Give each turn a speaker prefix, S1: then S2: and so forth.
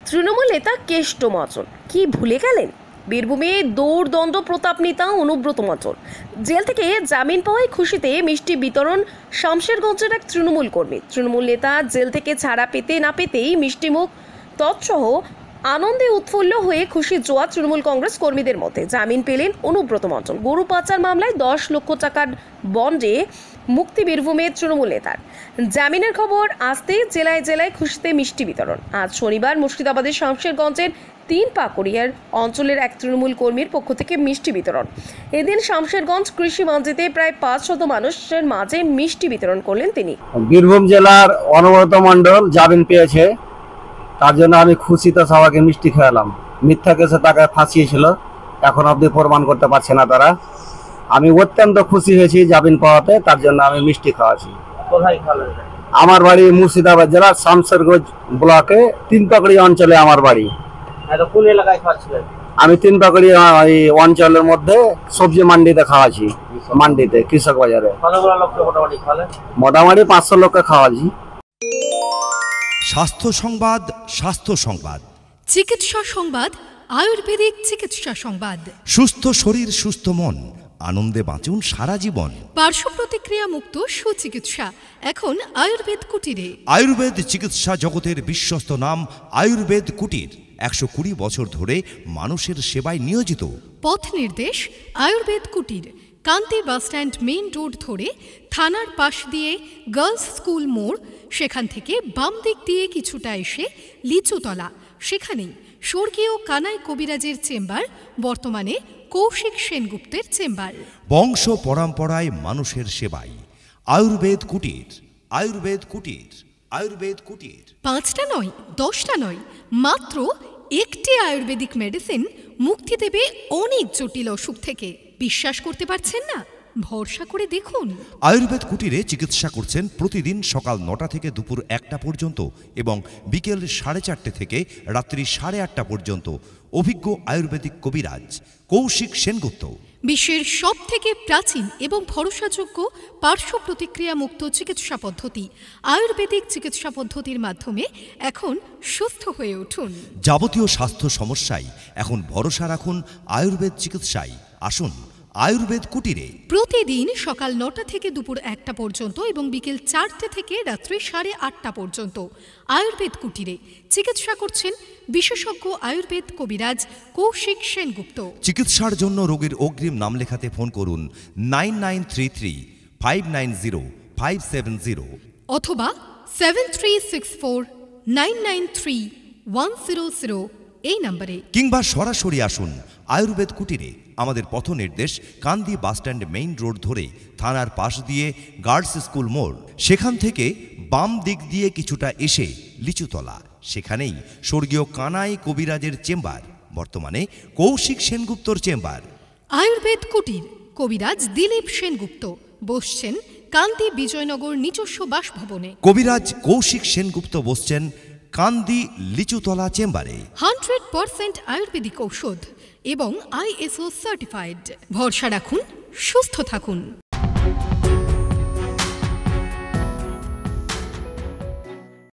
S1: তৃণমূল নেতা কেষ্ট মহাজন কি ভুলে গেলেন? বীরভূমে দৌড়দণ্ড প্রতাপ নেতা অনুব্রত মহাজন জেল থেকে জামিন পাওয়ায় খুশিতে মিষ্টি বিতরণ শামশেরগঞ্জের এক তৃণমূল কর্মী। তৃণমূল নেতা জেল থেকে ছাড়া পেতে না পেতেই মিষ্টিমুখ তৎসহ আনন্দে উৎফুল্ল হয়ে খুশি জোয়া তৃণমূল কংগ্রেস কর্মীদের মধ্যে। জামিন পেলেন অনুব্রত মহাজন। গরু পাচার মামলায় 10 লক্ষ টাকার বন্ডে মুক্তি বীরভূমের তৃণমূল নেতার। জামিনের খবর আসতেই জেলায় জেলায় খুশিতে মিষ্টি বিতরণ। আজ শনিবার মুর্শিদাবাদের শামশেরগঞ্জের 3 পাকুড়িয়ার অঞ্চলের এক তৃণমূল কর্মীর পক্ষ থেকে মিষ্টি বিতরণ। এদিন শামশেরগঞ্জ কৃষি মঞ্জিতে প্রায় 500 মানুষের মাঝে মিষ্টি বিতরণ করলেন তিনি।
S2: বীরভূম জেলার অনুব্রত মণ্ডল জামিন পেয়েছে, তার জন্য আমি খুশিতে সবাইকে মিষ্টি খাওয়ালাম। মিথ্যা কেসে তাকে ফাঁসিয়েছিল, এখন অবধি প্রমাণ করতে পারছে না তারা। আমি অত্যন্ত খুশি হয়েছি জামিন পাওয়াতে, তার জন্য আমি মিষ্টি খাওয়াছি।
S3: কোথায় খাওয়ালেন?
S2: আমার বাড়ি মুর্শিদাবাদ জেলার শামশেরগঞ্জ ব্লকে 3 পাকুড়ি অঞ্চলে আমার বাড়ি।
S3: কোন এলাকায় খাওয়াচ্ছিলেন?
S2: আমি 3 পাকুড়ি অঞ্চলের মধ্যে সবজি মান্ডিতে খাওয়াছি, মান্ডিতে কৃষক বাজারে।
S3: কতগুলো লোককে মোটামুটি খাওয়ালেন?
S2: মোটামুটি 500 লোককে খাওয়াছি।
S4: স্বাস্থ্য সংবাদ, স্বাস্থ্য সংবাদ,
S5: চিকিৎসা সংবাদ, আয়ুর্বেদিক চিকিৎসা সংবাদ।
S4: সুস্থ শরীর সুস্থ মন, আনন্দে বাঁচুন সারা জীবন।
S5: পার্শ্ব প্রতিক্রিয়া মুক্ত সুচিকিৎসা এখন আয়ুর্বেদ কুটিরে।
S4: আয়ুর্বেদ চিকিৎসা জগতের বিশ্বস্ত নাম আয়ুর্বেদ কুটির 120 বছর ধরে মানুষের সেবায় নিয়োজিত।
S5: পথ নির্দেশ আয়ুর্বেদ কুটির, কান্তি বাসস্ট্যান্ড মেইন রোড ধরে থানার পাশ দিয়ে গার্লস স্কুল মোড়, সেখান থেকে বাম দিক দিয়ে কিছুটা এসে লিচুতলা, সেখানেই স্বর্গীয় কানাই কবিরাজের চেম্বার, বর্তমানে কৌশিক সেনগুপ্তের চেম্বার।
S4: বংশ পরম্পরায় মানুষের সেবায় আয়ুর্বেদ কুটির, আয়ুর্বেদ কুটির, আয়ুর্বেদ কুটির। 5টা
S5: নয়, 10টা নয়, মাত্র একটি আয়ুর্বেদিক মেডিসিন মুক্তি দেবে অনেক জটিল অসুখ থেকে। বিশ্বাস করতে পারছেন না? ভরসা করে দেখুন।
S4: আয়ুর্বেদ কুটিরে চিকিৎসা করছেন প্রতিদিন সকাল 9টা থেকে দুপুর 1টা পর্যন্ত এবং বিকেল 4:30 থেকে রাত্রি 8:30 পর্যন্ত অভিজ্ঞ আয়ুর্বেদিক কবিরাজ কৌশিক সেনগুপ্ত।
S5: বিশ্বের সবথেকে প্রাচীন এবং ভরসাযোগ্য পার্শ্ব প্রতিক্রিয়া মুক্ত চিকিৎসা পদ্ধতি আয়ুর্বেদিক চিকিৎসা পদ্ধতির মাধ্যমে এখন সুস্থ হয়ে উঠুন।
S4: যাবতীয় স্বাস্থ্য সমস্যায় এখন ভরসা রাখুন আয়ুর্বেদ চিকিৎসায়। আসুন আয়ুর্বেদ কুটিরে।
S5: প্রতিদিন সকাল 9টা থেকে দুপুর 1টা পর্যন্ত এবং বিকেল 4টে থেকে রাত্রি 8:30 পর্যন্ত আয়ুর্বেদ কুটিরে চিকিৎসা করছেন বিশেষজ্ঞ আয়ুর্বেদ কবিরাজ কৌশিক সেনগুপ্ত।
S4: চিকিৎসার জন্য রোগীর অগ্রিম নাম লেখাতে ফোন করুন 9933590570
S5: অথবা 7364993100 এই নম্বরে,
S4: কিংবা সরাসরি আসুন আয়ুর্বেদ কুটিরে। আমাদের পথ নির্দেশ কান্দি বাসস্ট্যান্ড মেইন রোড ধরে থানার পাশ দিয়ে গার্লস স্কুল মোড়, সেখান থেকে বাম দিক দিয়ে কিছুটা এসে লিচুতলা, সেখানেই স্বর্গীয় কানাই কবিরাজের চেম্বার, বর্তমানে কৌশিক সেনগুপ্তর চেম্বার।
S5: আয়ুর্বেদ কুটির, কবিরাজ দিলীপ সেনগুপ্ত বসছেন কান্দি বিজয়নগর নিজস্ব বাসভবনে।
S4: কবিরাজ কৌশিক সেনগুপ্ত বসছেন কান্দি লিচুতলা চেম্বারে।
S5: 100% আয়ুর্বেদিক ঔষধ এবং ISO সার্টিফাইড। ভরসা রাখুন, সুস্থ থাকুন।